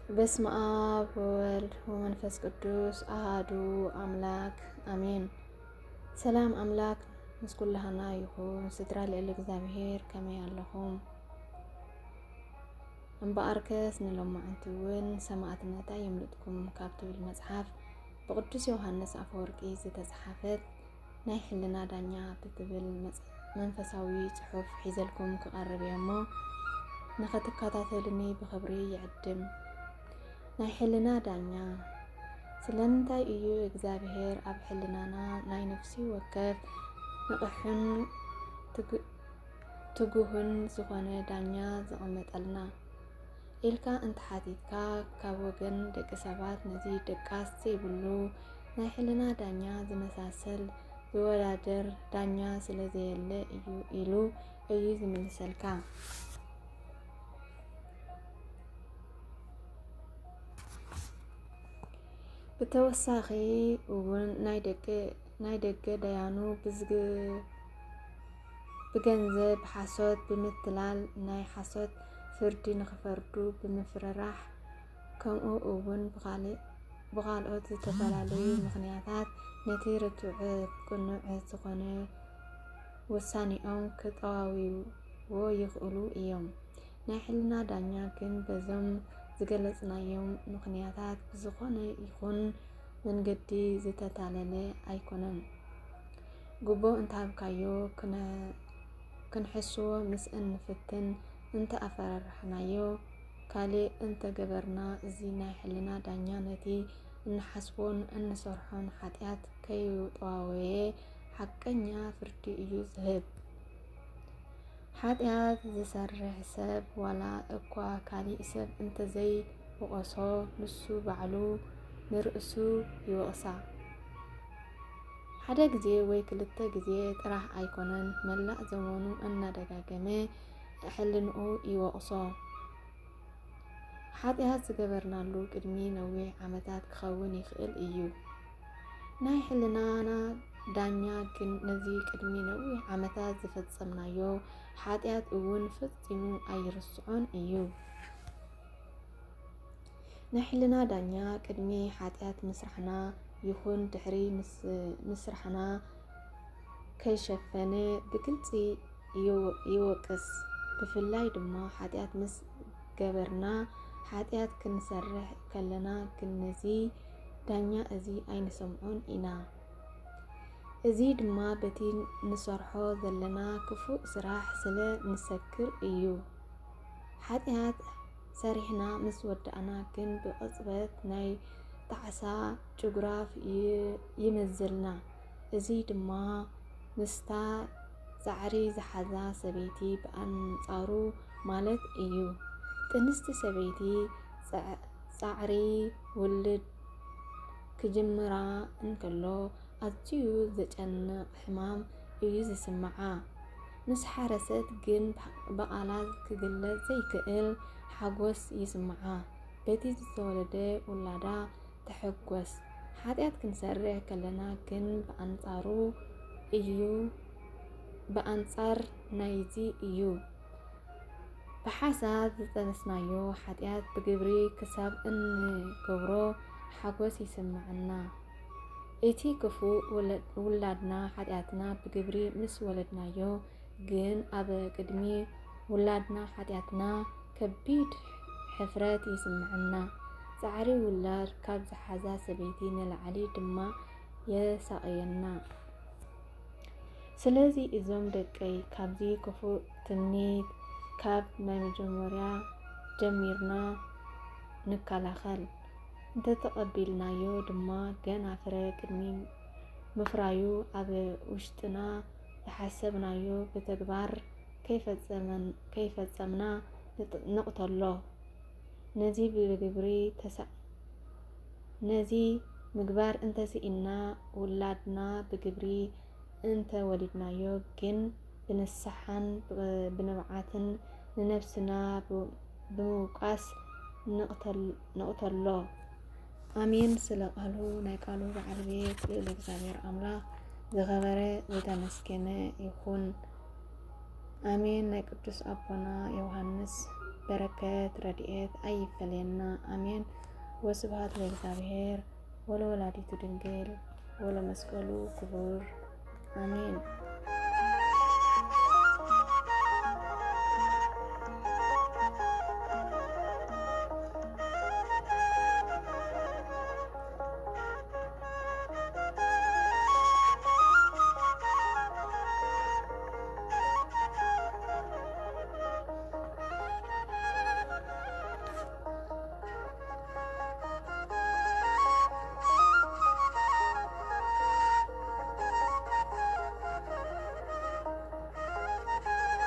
በስመ አብ ወወልድ ወመንፈስ ቅዱስ አሐዱ አምላክ አሜን። ሰላም አምላክ ምስ ኩልሃና ይኹን። ስድራ ልዕሊ እግዚአብሔር ከመይ ኣለኹም? እምበኣርከስ ንሎማዓንቲ እውን ሰማዕትነታ የምልጥኩም ካብ ትብል መጽሓፍ ብቅዱስ ዮሃንስ አፈወርቂ ዝተጻሕፈት ናይ ሕልና ዳኛ ብትብል መንፈሳዊ ጽሑፍ ሒዘልኩም ክቐርብ እሞ ንኸትከታተሉኒ ብኽብሪ ይዕድም። ናይ ሕልና ዳኛ ስለምንታይ እዩ እግዚአብሔር ኣብ ሕልናና ናይ ነፍሲ ወከፍ ንቕሕን ትጉህን ዝኾነ ዳኛ ዘቐመጠልና ኢልካ እንተሓቲትካ ካብ ወገን ደቂ ሰባት ነዚ ደቃስ ዘይብሉ ናይ ሕልና ዳኛ ዝመሳሰል ዝወዳደር ዳኛ ስለዘየለ እዩ ኢሉ እዩ ዝምልሰልካ። ብተወሳኺ እውን ናይ ደገ ዳያኑ ብገንዘብ ሓሶት ብምትላል ናይ ሓሶት ፍርዲ ንኽፈርዱ ብምፍርራሕ ከምኡ እውን ብኻልኦት ዝተፈላለዩ ምኽንያታት ነቲ ርቱዕ ቅኑዕ ዝኾነ ውሳኔኦም ክጠዋዊዎ ይኽእሉ እዮም። ናይ ሕልና ዳኛ ግን በዞም ዝገለጽናዮም ምኽንያታት ብዝኾነ ይኹን መንገዲ ዝተታለለ ኣይኮነን። ጉቦ እንተሃብካዮ ክንሕስዎ ምስ እንፍትን እንተኣፈራርሕናዮ ካልእ እንተገበርና እዚ ናይ ሕልና ዳኛ ነቲ እንሓስቦን እንሰርሖን ኃጢአት ከይጠዋወየ ሓቀኛ ፍርዲ እዩ ዝህብ። ኃጢአት ዝሰርሕ ሰብ ዋላ እኳ ካሊእ ሰብ እንተዘይወቐሶ ንሱ ባዕሉ ንርእሱ ይወቕሳ። ሓደ ግዜ ወይ ክልተ ግዜ ጥራሕ ኣይኮነን መላእ ዘመኑ እናደጋገመ ሕልንኡ ይወቕሶ። ኃጢአት ዝገበርናሉ ቅድሚ ነዊሕ ዓመታት ክኸውን ይኽእል እዩ። ናይ ሕልናና ዳኛ ግን ነዚ ቅድሚ ነዊሕ ዓመታት ዝፈጸምናዮ ኃጢአት እውን ፈጺሙ ኣይርስዖን እዩ። ናይ ሕልና ዳኛ ቅድሚ ኃጢአት ምስራሕና ይኹን ድሕሪ ምስራሕና ከይሸፈነ ብግልፂ ይወቅስ። ብፍላይ ድማ ኃጢአት ምስ ገበርና ኃጢአት ክንሰርሕ ከለና ግን ነዚ ዳኛ እዚ ኣይንሰምዖን ኢና። እዚ ድማ በቲ ንሰርሖ ዘለና ክፉእ ስራሕ ስለ ንሰክር እዩ። ኃጢአት ሰሪሕና ምስ ወዳእና ግን ብቕጽበት ናይ ጣዕሳ ጭጉራፍ ይመዝልና። እዚ ድማ ምስታ ፃዕሪ ዝሓዛ ሰበይቲ ብኣንጻሩ ማለት እዩ። ጥንስቲ ሰበይቲ ፃዕሪ ውልድ ክጅምራ እንከሎ ኣዝዩ ዘጨንቕ ሕማም እዩ ዝስምዓ። ምስ ሓረሰት ግን ብቓላት ክግለጽ ዘይክእል ሓጎስ ይስምዓ። በቲ ዝተወለደ ውላዳ ተሐጐስ። ኃጢአት ክንሰርሕ ከለና ግን ብኣንጻር ናይዚ እዩ። ብሓሳብ ዝጠነስናዮ ኃጢአት ብግብሪ ክሳብ እንገብሮ ሓጐስ ይስምዓና። እቲ ክፉእ ውላድና ኃጢአትና ብግብሪ ምስ ወለድናዮ ግን ኣብ ቅድሚ ውላድና ኃጢአትና ከቢድ ሕፍረት ይስምዓና። ፃዕሪ ውላድ ካብ ዝሓዛ ሰበይቲ ንላዕሊ ድማ የሳቅየና። ስለዚ እዞም ደቀይ ካብዚ ክፉእ ትምኒት ካብ ናይ መጀመርያ ጀሚርና ንከላኸል። እንተተቐቢልናዮ ድማ ገና ፍረ ቅድሚ ምፍራዩ ኣብ ውሽጥና ዝሓሰብናዮ ብተግባር ከይፈጸምና ንቕተሎ። ነዚ ምግባር እንተስኢና ውላድና ብግብሪ እንተወሊድናዮ ግን ብንስሓን ብንብዓትን ንነፍስና ብምውቃስ ንቕተሎ። ኣሜን። ስለ ቃሉ ናይ ቃሉ ባለቤት ልዕሊ እግዚአብሔር ኣምላኽ ዝኸበረ ዝተመስገነ ይኹን። ኣሜን። ናይ ቅዱስ ኣቦና ዮሃንስ በረከት ረድኤት አይፈለየና አሜን። ወስብሐት ለእግዚአብሔር ወለወላዲቱ ድንግል ወለመስቀሉ ክቡር አሜን።